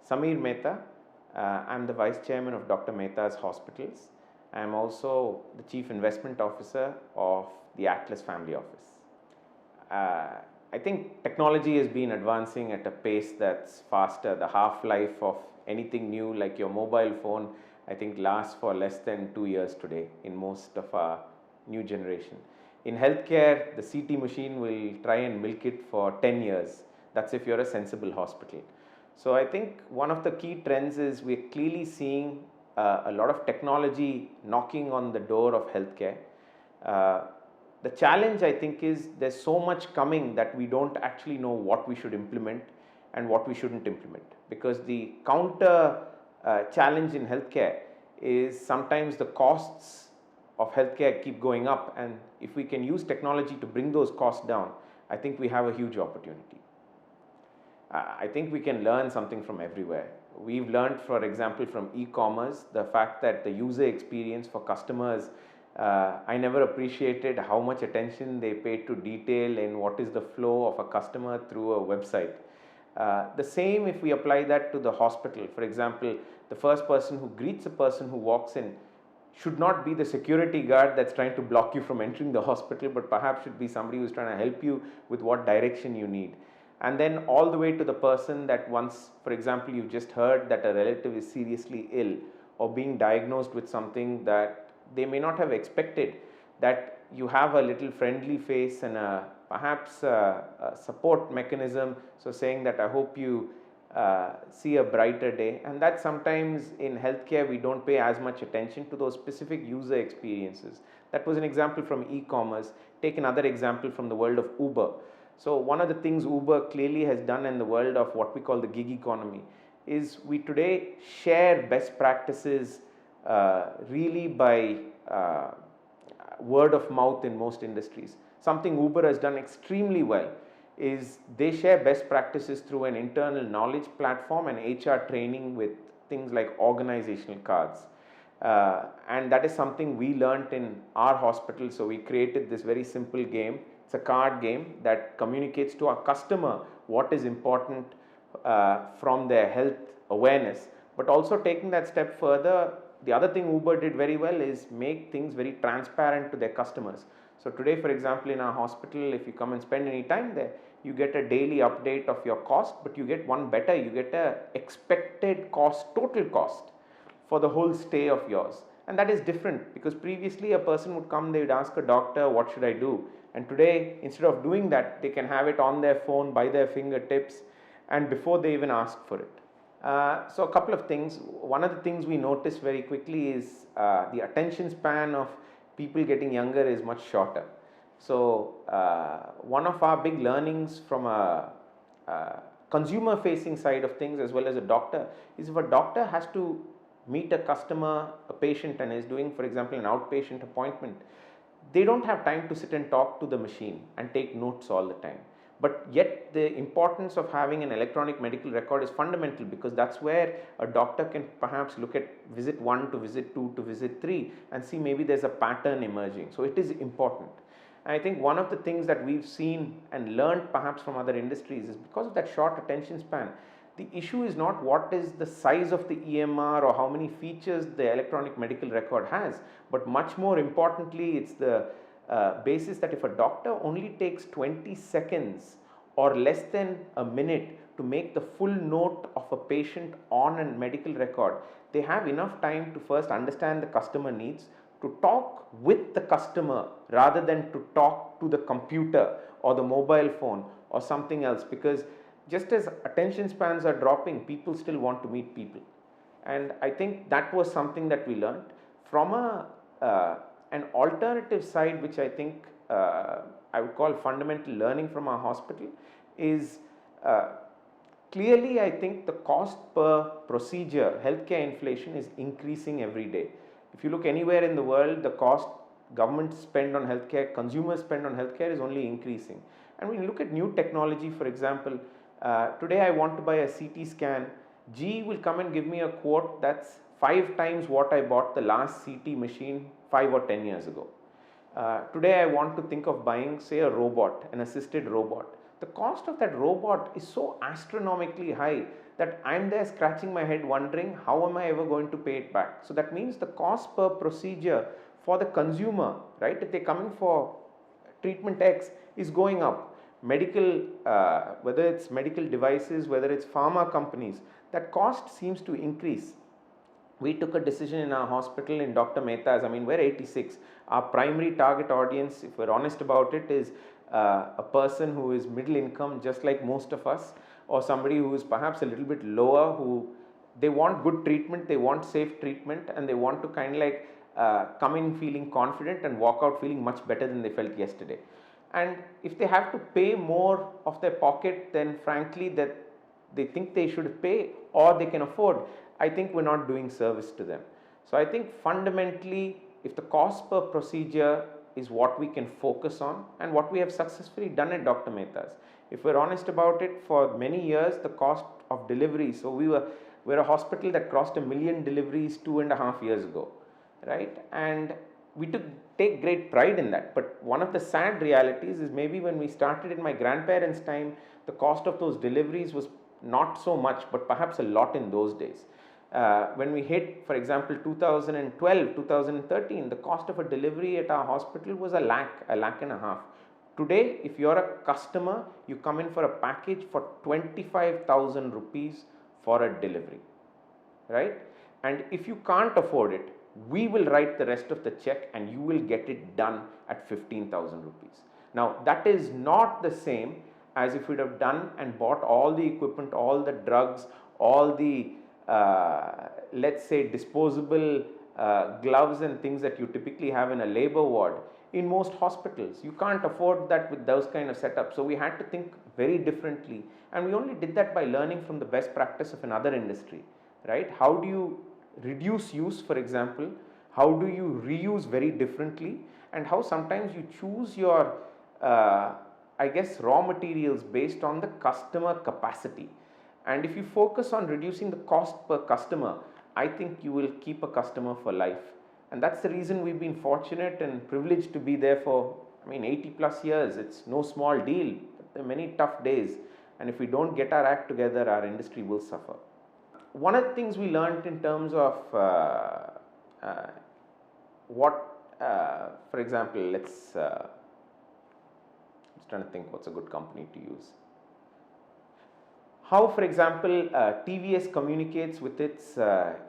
Sameer Mehta. I'm the Vice Chairman of Dr Methos Hospitals. I'm also the Chief Investment Officer of the Atlas Family Office. I think technology has been advancing at a pace that's faster. The half-life of anything new like your mobile phone, I think, lasts for less than 2 years today in most of our new generation. In healthcare, the CT machine will try and milk it for 10 years. That's if you're a sensible hospital. So I think one of the key trends is we're clearly seeing a lot of technology knocking on the door of healthcare. The challenge, I think, is there's so much coming that we don't actually know what we should implement and what we shouldn't implement, because the counter challenge in healthcare is sometimes the costs of healthcare keep going up, and if we can use technology to bring those costs down, I think we have a huge opportunity. I think we can learn something from everywhere. We've learned, for example, from e-commerce, the fact that the user experience for customers, I never appreciated how much attention they pay to detail in what is the flow of a customer through a website. The same if we apply that to the hospital. For example, the first person who greets a person who walks in should not be the security guard that's trying to block you from entering the hospital, but perhaps should be somebody who's trying to help you with what direction you need. And then all the way to the person that once, for example, you've just heard that a relative is seriously ill or being diagnosed with something that they may not have expected, that you have a little friendly face and perhaps a support mechanism, so saying that I hope you see a brighter day. And that sometimes in healthcare we don't pay as much attention to those specific user experiences. That was an example from e-commerce. Take another example from the world of Uber. So one of the things Uber clearly has done in the world of what we call the gig economy is we today share best practices really by word of mouth in most industries. Something Uber has done extremely well is they share best practices through an internal knowledge platform and HR training with things like organizational cards. And that is something we learned in our hospital. So we created this very simple game. It's a card game that communicates to our customer what is important from their health awareness, but also taking that step further. The other thing Uber did very well is make things very transparent to their customers. So today, for example, in our hospital, if you come and spend any time there, you get a daily update of your cost, but you get one better, you get a expected cost, total cost for the whole stay of yours. And that is different, because previously a person would come, they would ask a doctor, what should I do? And today, instead of doing that, they can have it on their phone, by their fingertips, and before they even ask for it. So a couple of things. One of the things we notice very quickly is the attention span of people getting younger is much shorter. So one of our big learnings from a consumer facing side of things as well as a doctor is if a doctor has to meet a customer, a patient, and is doing, for example, an outpatient appointment, they don't have time to sit and talk to the machine and take notes all the time. But yet the importance of having an electronic medical record is fundamental, because that's where a doctor can perhaps look at visit 1 to visit 2 to visit 3 and see maybe there's a pattern emerging. So it is important. And I think one of the things that we've seen and learned perhaps from other industries is because of that short attention span, the issue is not what is the size of the EMR or how many features the electronic medical record has, but much more importantly, it's the basis that if a doctor only takes 20 seconds or less than a minute to make the full note of a patient on a medical record, they have enough time to first understand the customer needs, to talk with the customer rather than to talk to the computer or the mobile phone or something else. Because just as attention spans are dropping, people still want to meet people. And I think that was something that we learned from an alternative side, which I think I would call fundamental learning from our hospital, is clearly I think the cost per procedure, healthcare inflation is increasing every day. If you look anywhere in the world, the cost government spend on healthcare, consumers spend on healthcare is only increasing. And when you look at new technology, for example, today I want to buy a CT scan, G will come and give me a quote that's 5 times what I bought the last CT machine 5 or 10 years ago. Today I want to think of buying, say, a robot, an assisted robot. the cost of that robot is so astronomically high that I'm there scratching my head wondering how am I ever going to pay it back. So that means the cost per procedure for the consumer, right, if they're coming for treatment X, is going up. Medical, whether it's medical devices, whether it's pharma companies, that cost seems to increase. We took a decision in our hospital in Dr Methos. I mean, we're 86. Our primary target audience, if we're honest about it, is a person who is middle income, just like most of us, or somebody who is perhaps a little bit lower, who they want good treatment, they want safe treatment, and they want to kind of like come in feeling confident and walk out feeling much better than they felt yesterday. And if they have to pay more of their pocket than frankly that they think they should pay or they can afford, I think we're not doing service to them. So I think fundamentally, if the cost per procedure is what we can focus on, and what we have successfully done at Dr Methos, if we're honest about it, for many years the cost of delivery, so we're a hospital that crossed 1 million deliveries 2.5 years ago, right? And we take great pride in that. But one of the sad realities is maybe when we started in my grandparents' time, the cost of those deliveries was not so much, but perhaps a lot in those days. When we hit, for example, 2012, 2013, the cost of a delivery at our hospital was a lakh and a half. Today, if you're a customer, you come in for a package for 25,000 rupees for a delivery, right? And if you can't afford it, we will write the rest of the check and you will get it done at 15,000 rupees. Now, that is not the same as if you'd have done and bought all the equipment, all the drugs, all the let's say disposable gloves and things that you typically have in a labor ward in most hospitals. You can't afford that with those kind of setups. So we had to think very differently, and we only did that by learning from the best practice of another industry, right? How do you reduce use, for example? How do you reuse very differently? And how sometimes you choose your I guess raw materials based on the customer capacity. And if you focus on reducing the cost per customer, I think you will keep a customer for life. And that's the reason we've been fortunate and privileged to be there for, 80 plus years. It's no small deal. But there are many tough days. And if we don't get our act together, our industry will suffer. One of the things we learned in terms of for example, let's, I'm just trying to think what's a good company to use. How, for example, TVS communicates with its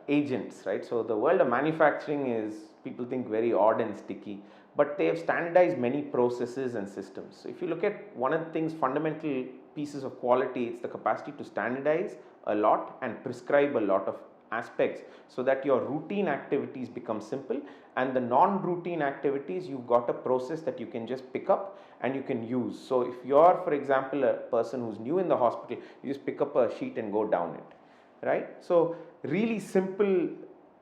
agents, right? So the world of manufacturing is, people think, very odd and sticky, but they have standardized many processes and systems. So if you look at one of the things, fundamental pieces of quality, it's the capacity to standardize a lot and prescribe a lot of aspects so that your routine activities become simple, and the non-routine activities, you've got a process that you can just pick up and you can use. So if you're, for example, a person who's new in the hospital, you just pick up a sheet and go down it, right? So really simple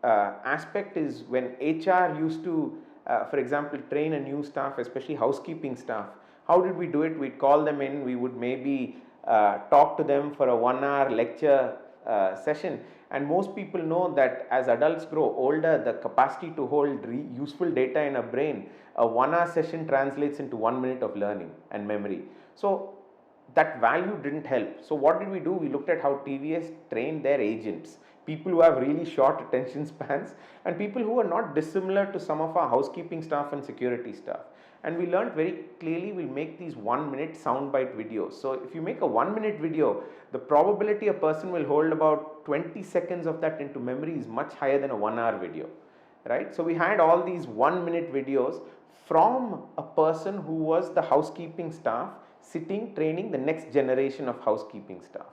aspect is when HR used to, for example, train a new staff, especially housekeeping staff. How did we do it? We'd call them in, we would maybe talk to them for a 1-hour lecture session. And most people know that as adults grow older, the capacity to hold useful data in a brain, a 1-hour session translates into 1 minute of learning and memory. So that value didn't help. So what did we do? We looked at how TVS trained their agents, people who have really short attention spans and people who are not dissimilar to some of our housekeeping staff and security staff. And we learned very clearly, we'll make these 1-minute soundbite videos. So if you make a 1-minute video, the probability a person will hold about 20 seconds of that into memory is much higher than a 1-hour video, right? So we had all these 1-minute videos from a person who was the housekeeping staff sitting training the next generation of housekeeping staff.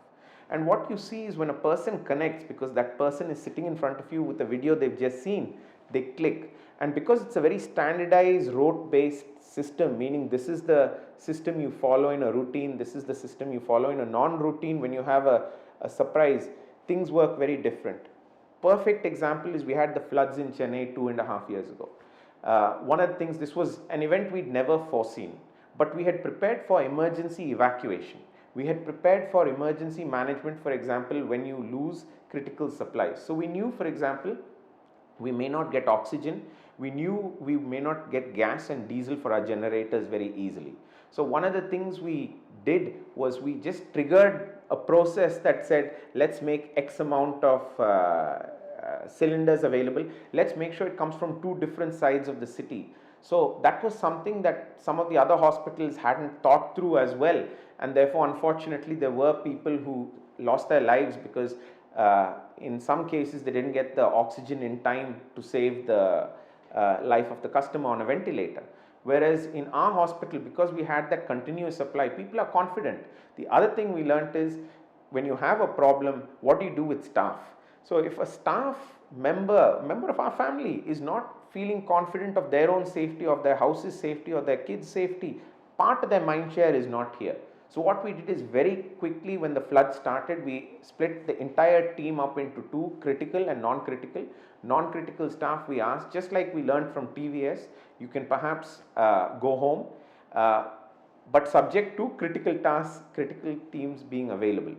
And what you see is when a person connects, because that person is sitting in front of you with a video they've just seen, they click. And because it's a very standardized rote-based system, meaning this is the system you follow in a routine, this is the system you follow in a non-routine, when you have a surprise, things work very different. Perfect example is we had the floods in Chennai 2.5 years ago. One of the things, this was an event we'd never foreseen, but we had prepared for emergency evacuation. We had prepared for emergency management, for example, when you lose critical supplies. So we knew, for example, we may not get oxygen. We knew we may not get gas and diesel for our generators very easily. So one of the things we did was we just triggered a process that said, let's make X amount of cylinders available. Let's make sure it comes from 2 different sides of the city. So that was something that some of the other hospitals hadn't thought through as well, and therefore unfortunately there were people who lost their lives because in some cases they didn't get the oxygen in time to save the life of the customer on a ventilator. Whereas in our hospital, because we had that continuous supply, people are confident. The other thing we learnt is, when you have a problem, what do you do with staff? So if a staff member of our family is not feeling confident of their own safety, of their house's safety, or their kids' safety, part of their mind share is not here. So what we did is, very quickly when the flood started, we split the entire team up into 2, critical and non-critical. Non-critical staff, we asked, just like we learned from TVS, you can perhaps go home, but subject to critical tasks, critical teams being available.